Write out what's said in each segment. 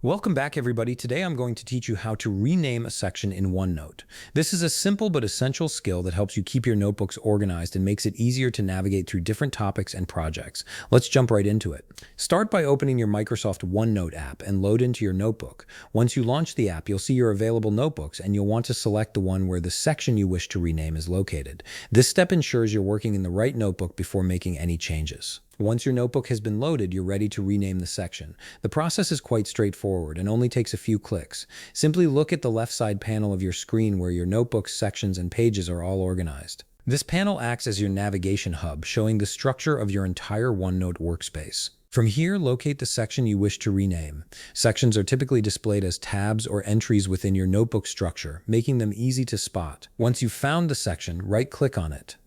Welcome back, everybody. Today I'm going to teach you how to rename a section in OneNote. This is a simple but essential skill that helps you keep your notebooks organized and makes it easier to navigate through different topics and projects. Let's jump right into it. Start by opening your Microsoft OneNote app and load into your notebook. Once you launch the app, you'll see your available notebooks and you'll want to select the one where the section you wish to rename is located. This step ensures you're working in the right notebook before making any changes. Once your notebook has been loaded, you're ready to rename the section. The process is quite straightforward and only takes a few clicks. Simply look at the left side panel of your screen where your notebook's sections and pages are all organized. This panel acts as your navigation hub, showing the structure of your entire OneNote workspace. From here, locate the section you wish to rename. Sections are typically displayed as tabs or entries within your notebook structure, making them easy to spot. Once you've found the section, right-click on it.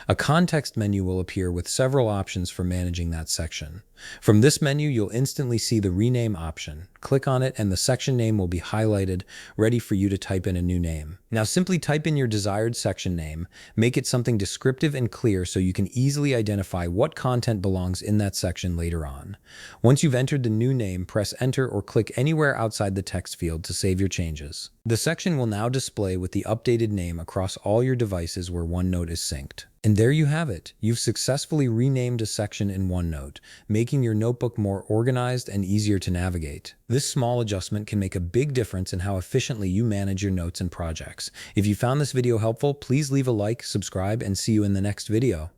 A context menu will appear with several options for managing that section. From this menu, you'll instantly see the rename option. Click on it and the section name will be highlighted, ready for you to type in a new name. Now simply type in your desired section name, make it something descriptive and clear so you can easily identify what content belongs in that section later on. Once you've entered the new name, press enter or click anywhere outside the text field to save your changes. The section will now display with the updated name across all your devices where OneNote is synced. And there you have it. You've successfully renamed a section in OneNote, making your notebook more organized and easier to navigate. This small adjustment can make a big difference in how efficiently you manage your notes and projects. If you found this video helpful, please leave a like, subscribe, and see you in the next video.